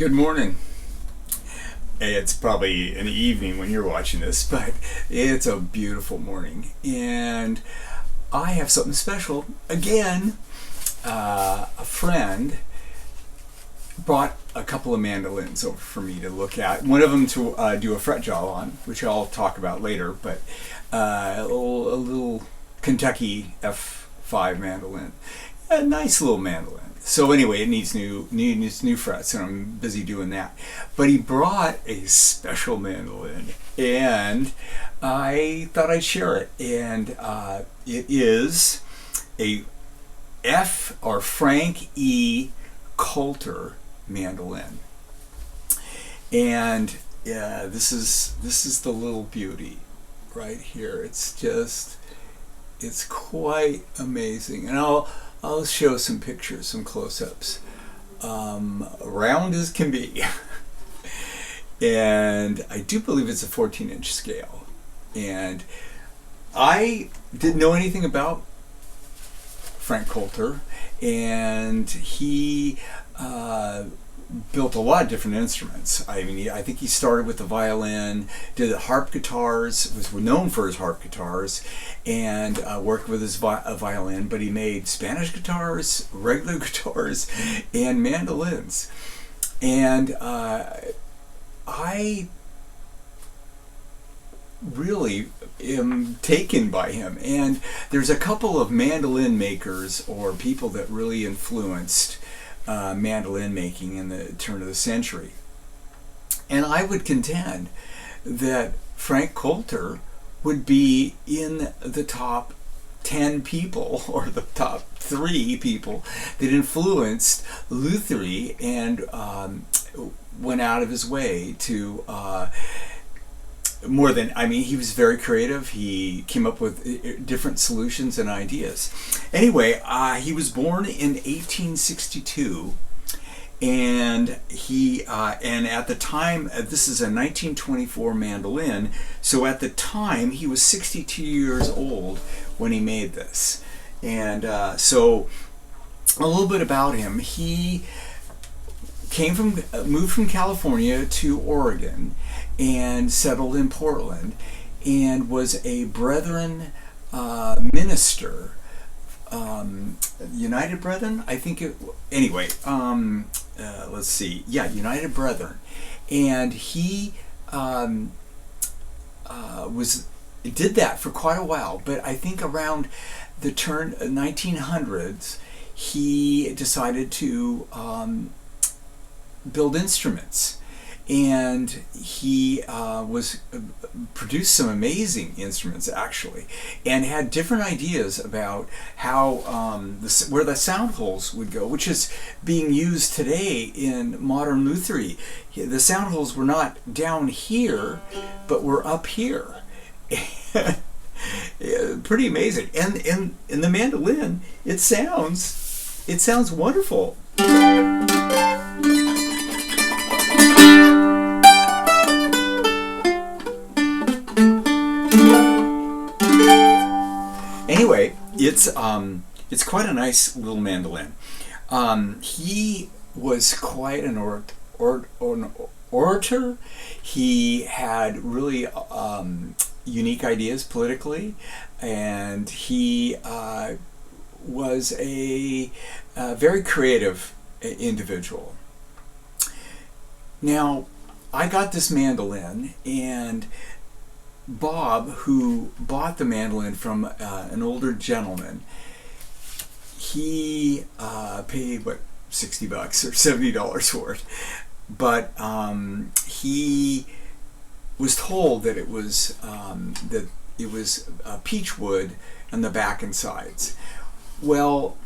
Good morning. It's probably an evening when you're watching this, but it's a beautiful morning. And I have something special. Again, a friend brought a couple of mandolins over for me to look at. One of them to do a fret job on, which I'll talk about later, but a little Kentucky F5 mandolin. A nice little mandolin. So anyway, it needs new frets, and I'm busy doing that. But he brought a special mandolin, and I thought I'd share it. And it is a F or Frank E. Colter mandolin, and this is the little beauty right here. It's quite amazing, and I'll show some pictures, some close-ups. Round as can be. And I do believe it's a 14-inch scale. And I didn't know anything about Frank Colter, and he built a lot of different instruments. I mean, I think he started with the violin, did harp guitars, was known for his harp guitars, and worked with his violin, but he made Spanish guitars, regular guitars, and mandolins. And I really am taken by him. And there's a couple of mandolin makers or people that really influenced mandolin making in the turn of the century. And I would contend that Frank Colter would be in the top 10 people or the top 3 people that influenced lutherie and went out of his way to more than, I mean, he was very creative. He came up with different solutions and ideas. Anyway, he was born in 1862, and and at the time, this is a 1924 mandolin, so at the time he was 62 years old when he made this. And so a little bit about him. He moved from California to Oregon and settled in Portland, and was a Brethren minister, United Brethren, I think it. Anyway, let's see. Yeah, United Brethren, and he did that for quite a while. But I think around the turn 1900s, he decided to build instruments. And he produced some amazing instruments, actually, and had different ideas about how where the sound holes would go, which is being used today in modern lutherie. The sound holes were not down here, but were up here. Pretty amazing. And in the mandolin, it sounds wonderful. Anyway, it's quite a nice little mandolin. He was quite an orator. He had really unique ideas politically, and he was a very creative individual. Now, I got this mandolin, and Bob, who bought the mandolin from an older gentleman, he paid $60 or $70 for it, but he was told that it was peach wood on the back and sides. Well,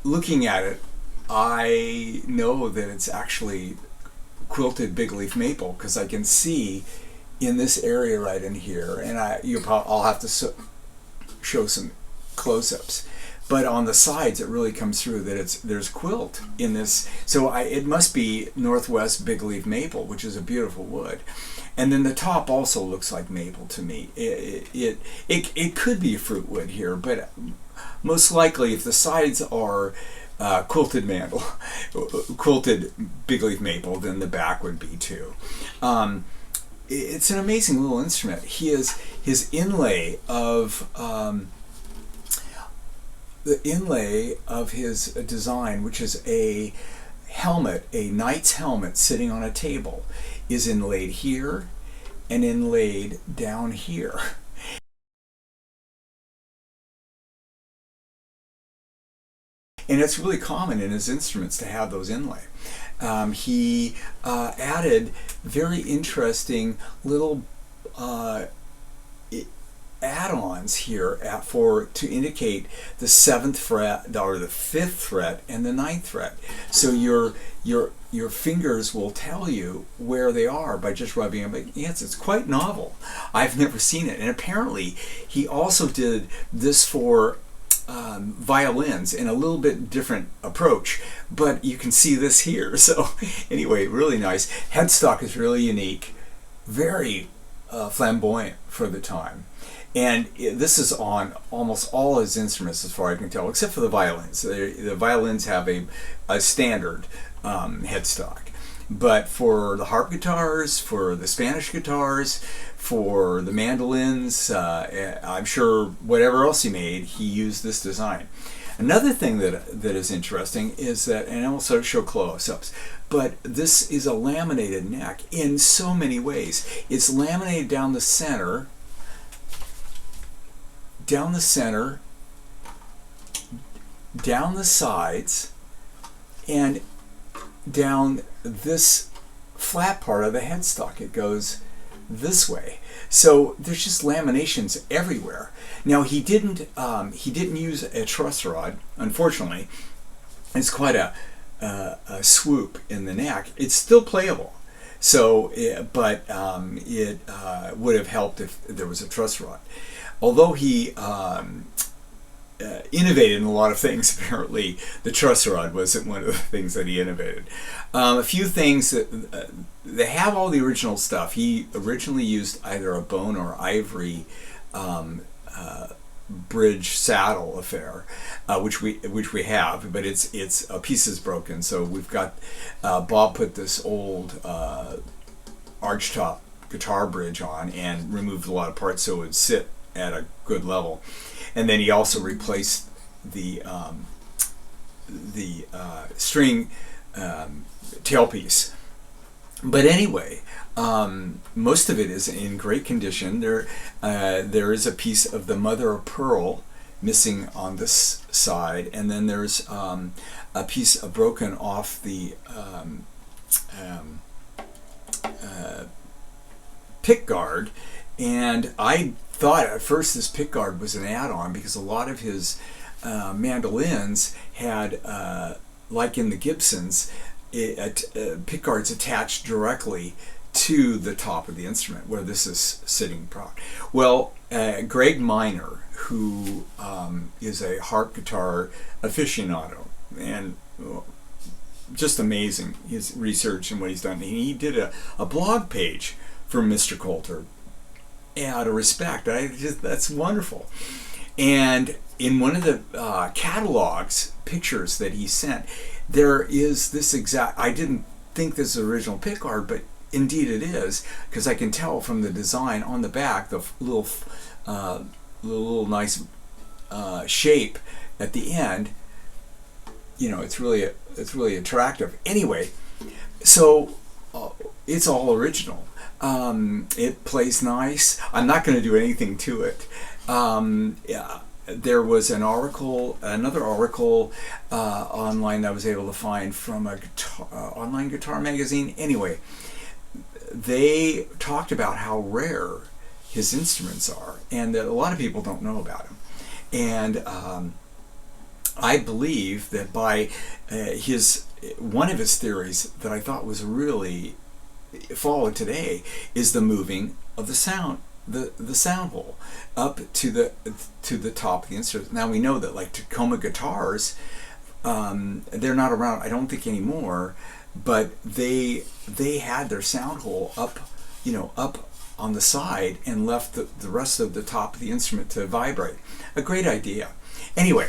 looking at it, I know that it's actually quilted big leaf maple, because I can see in this area right in here, and I'll have to show some close-ups, but on the sides it really comes through that there's quilt in this, so it must be Northwest big leaf maple, which is a beautiful wood. And then the top also looks like maple to me. It could be a fruit wood here, but most likely if the sides are quilted mandel, quilted big leaf maple, then the back would be too. It's an amazing little instrument. His inlay of the inlay of his design, which is a helmet, a knight's helmet sitting on a table, is inlaid here and inlaid down here. And it's really common in his instruments to have those inlay. He added very interesting little add-ons here to indicate the 7th fret or the 5th fret and the 9th fret. So your fingers will tell you where they are by just rubbing them against. It's quite novel. I've never seen it. And apparently he also did this for violins in a little bit different approach, but you can see this here. So anyway, really nice. Headstock is really unique, very flamboyant for the time. And this is on almost all his instruments as far as I can tell, except for the violins. The violins have a standard headstock. But for the harp guitars, for the Spanish guitars, for the mandolins, I'm sure whatever else he made, he used this design. Another thing that is interesting is that, and I'll sort of show close-ups, but this is a laminated neck in so many ways. It's laminated down the center, down the sides, and down this flat part of the headstock. It goes this way. So there's just laminations everywhere. Now he didn't use a truss rod, unfortunately. It's quite a swoop in the neck. It's still playable. So, but it would have helped if there was a truss rod. Although he innovated in a lot of things, apparently the truss rod wasn't one of the things that he innovated. A few things that they have all the original stuff. He originally used either a bone or ivory bridge saddle affair, which we have, but its a piece is broken. So we've got Bob put this old archtop guitar bridge on and removed a lot of parts so it would sit at a good level. And then he also replaced the string tailpiece. But anyway, most of it is in great condition. There is a piece of the mother of pearl missing on this side, and then there's a piece broken off the pick guard. And I thought at first this pick guard was an add-on because a lot of his mandolins had, like in the Gibsons, pick guards attached directly to the top of the instrument where this is sitting proud. Well, Greg Miner, who is a harp guitar aficionado and just amazing, his research and what he's done. And he did a blog page for Mr. Colter out of respect. That's wonderful. And in one of the catalogs, pictures that he sent, there is this exact, I didn't think this is original pickguard, but indeed it is, because I can tell from the design on the back, the little nice shape at the end. You know, it's really attractive. Anyway, so it's all original. It plays nice. I'm not going to do anything to it. Yeah, there was another article online that I was able to find from a online guitar magazine. Anyway, they talked about how rare his instruments are, and that a lot of people don't know about him. And I believe that by one of his theories that I thought was really followed today is the moving of the sound hole up to the top of the instrument. Now we know that like Tacoma guitars, they're not around, I don't think anymore, but they had their sound hole up on the side and left the rest of the top of the instrument to vibrate. A great idea. Anyway,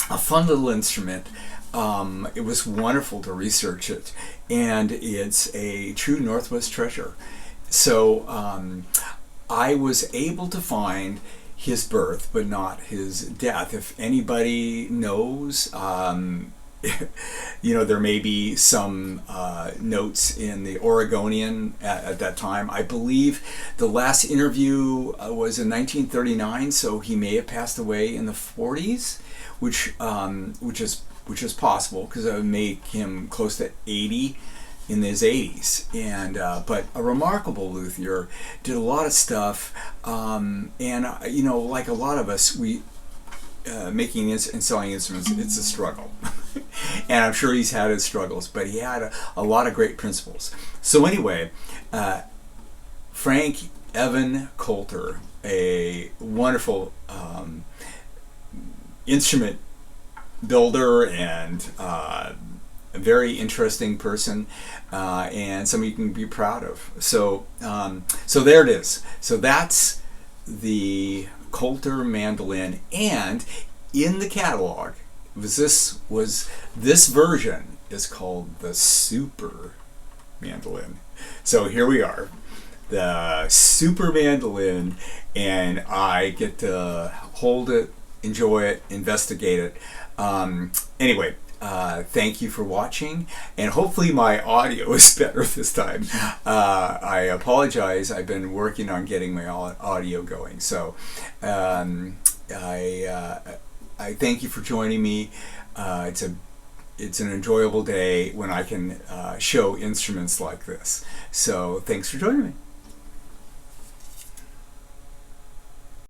a fun little instrument. it was wonderful to research it, and it's a true Northwest treasure. So I was able to find his birth, but not his death. If anybody knows, there may be some notes in the Oregonian at that time. I believe the last interview was in 1939, so he may have passed away in the 40s, which is possible, because that would make him close to 80 in his 80s. And but a remarkable luthier, did a lot of stuff, and like a lot of us, we making and selling instruments, it's a struggle. And I'm sure he's had his struggles, but he had a lot of great principles. So anyway, Frank Evan Colter, a wonderful instrument builder and a very interesting person, and somebody you can be proud of. So there it is. So that's the Colter mandolin, and in the catalog this version is called the Super Mandolin. So here we are, the Super Mandolin, and I get to hold it, enjoy it, investigate it. Anyway, thank you for watching, and hopefully my audio is better this time. I apologize, I've been working on getting my audio going. So I thank you for joining me. It's an enjoyable day when I can show instruments like this. So thanks for joining me.